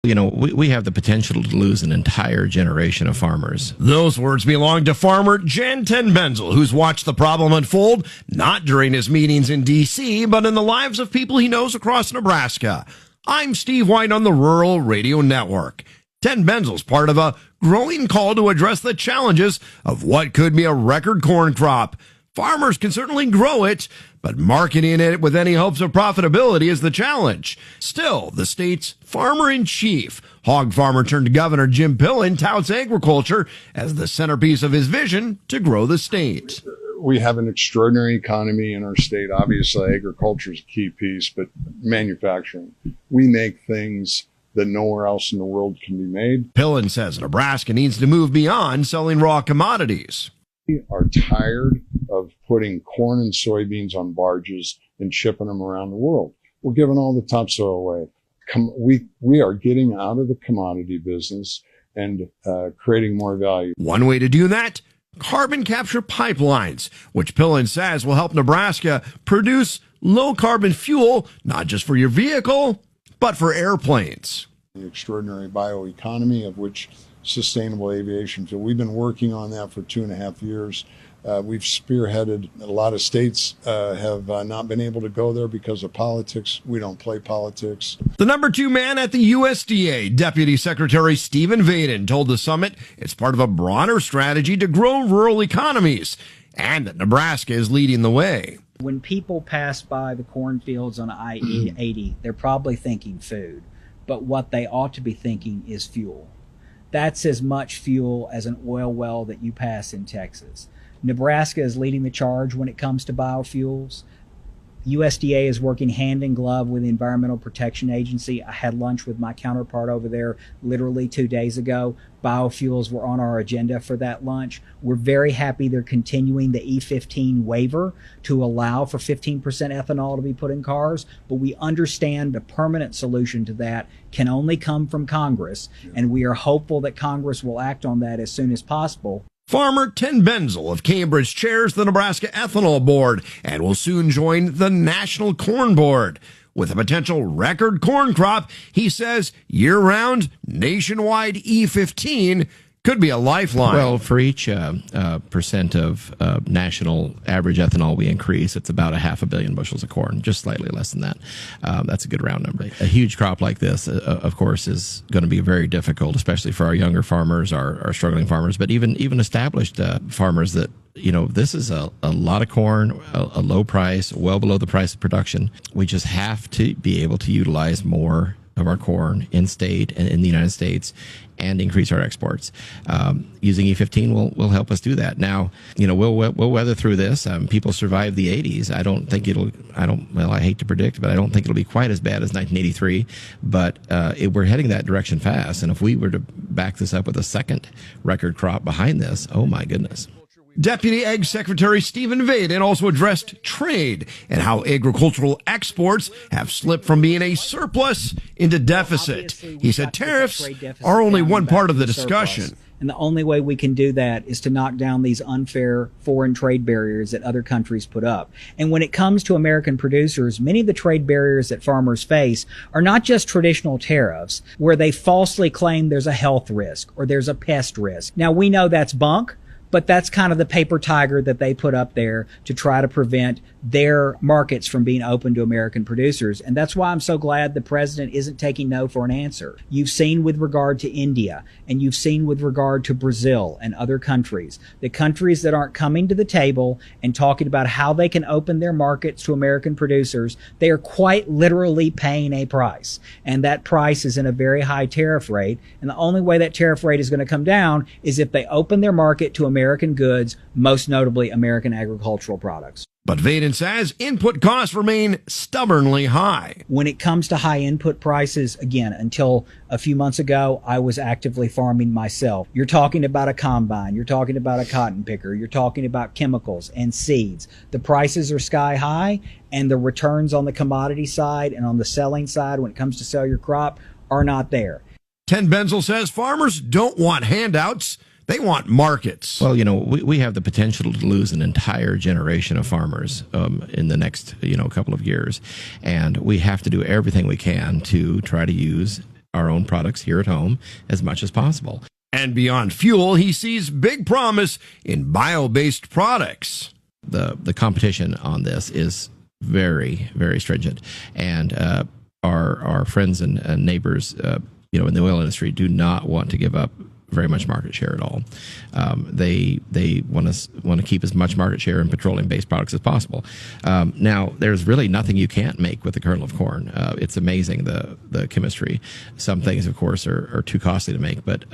We have the potential to lose an entire generation of farmers. Those words belong to farmer Jan Ten Benzel, who's watched the problem unfold, not during his meetings in D.C., but in the lives of people he knows across Nebraska. I'm Steve White on the Rural Radio Network. Ten Benzel's part of a growing call to address the challenges of what could be a record corn crop. Farmers can certainly grow it, but marketing it with any hopes of profitability is the challenge. Still, the state's farmer-in-chief, hog farmer turned governor Jim Pillen, touts agriculture as the centerpiece of his vision to grow the state. We have an extraordinary economy in our state. Obviously, agriculture is a key piece, but manufacturing. We make things that nowhere else in the world can be made. Pillen says Nebraska needs to move beyond selling raw commodities. We are tired of putting corn and soybeans on barges and shipping them around the world. We're giving all the topsoil away. We are getting out of the commodity business and creating more value. One way to do that, carbon capture pipelines, which Pillen says will help Nebraska produce low-carbon fuel, not just for your vehicle, but for airplanes. The extraordinary bioeconomy of which sustainable aviation fuel. We've been working on that for 2.5 years. We've spearheaded. A lot of states have not been able to go there because of politics. We don't play politics. The number 2 man at the USDA, Deputy Secretary Stephen Vaden, told the summit it's part of a broader strategy to grow rural economies and that Nebraska is leading the way. When people pass by the cornfields on I-80, they're probably thinking food, but what they ought to be thinking is fuel. That's as much fuel as an oil well that you pass in Texas. Nebraska is leading the charge when it comes to biofuels. USDA is working hand in glove with the Environmental Protection Agency. I had lunch with my counterpart over there literally 2 days ago. Biofuels were on our agenda for that lunch. We're very happy they're continuing the E15 waiver to allow for 15% ethanol to be put in cars, but we understand the permanent solution to that can only come from Congress, and we are hopeful that Congress will act on that as soon as possible. Farmer Ten Benzel of Cambridge chairs the Nebraska Ethanol Board and will soon join the National Corn Board. With a potential record corn crop, he says year-round, nationwide E15 could be a lifeline. Well, for each percent of national average ethanol we increase, it's about 500 million bushels of corn, just slightly less than that. That's a good round number. A huge crop like this, of course, is going to be very difficult, especially for our younger farmers, our struggling farmers, but even established farmers that, this is a lot of corn, a low price, well below the price of production. We just have to be able to utilize more of our corn in state and in the United States and increase our exports. Using E15 will help us do that. Now, we'll weather through this. People survived the 80s. I hate to predict, but I don't think it'll be quite as bad as 1983, but we're heading that direction fast. And if we were to back this up with a second record crop behind this, oh my goodness. Deputy Ag Secretary Stephen Vaden also addressed trade and how agricultural exports have slipped from being a surplus into deficit. He said tariffs are only one part of the discussion. And the only way we can do that is to knock down these unfair foreign trade barriers that other countries put up. And when it comes to American producers, many of the trade barriers that farmers face are not just traditional tariffs, where they falsely claim there's a health risk or there's a pest risk. Now, we know that's bunk, but that's kind of the paper tiger that they put up there to try to prevent their markets from being open to American producers. And that's why I'm so glad the president isn't taking no for an answer. You've seen with regard to India, and you've seen with regard to Brazil and other countries, the countries that aren't coming to the table and talking about how they can open their markets to American producers, they are quite literally paying a price. And that price is in a very high tariff rate. And the only way that tariff rate is going to come down is if they open their market to American goods, most notably American agricultural products. But Vaden says input costs remain stubbornly high. When it comes to high input prices, again, until a few months ago, I was actively farming myself. You're talking about a combine. You're talking about a cotton picker. You're talking about chemicals and seeds. The prices are sky high, and the returns on the commodity side and on the selling side when it comes to sell your crop are not there. Ten Benzel says farmers don't want handouts. They want markets. Well, we have the potential to lose an entire generation of farmers in the next, couple of years. And we have to do everything we can to try to use our own products here at home as much as possible. And beyond fuel, he sees big promise in bio-based products. The competition on this is very, very stringent, and our friends and neighbors, in the oil industry, do not want to give up very much market share at all. They want to keep as much market share in petroleum-based products as possible. Now, there's really nothing you can't make with the kernel of corn. It's amazing, the chemistry. Some things, of course, are too costly to make, but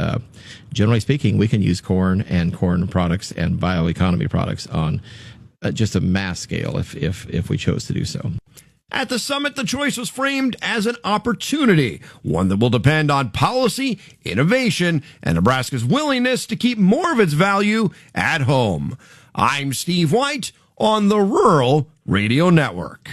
generally speaking, we can use corn and corn products and bioeconomy products on just a mass scale if we chose to do so. At the summit, the choice was framed as an opportunity, one that will depend on policy, innovation, and Nebraska's willingness to keep more of its value at home. I'm Steve White on the Rural Radio Network.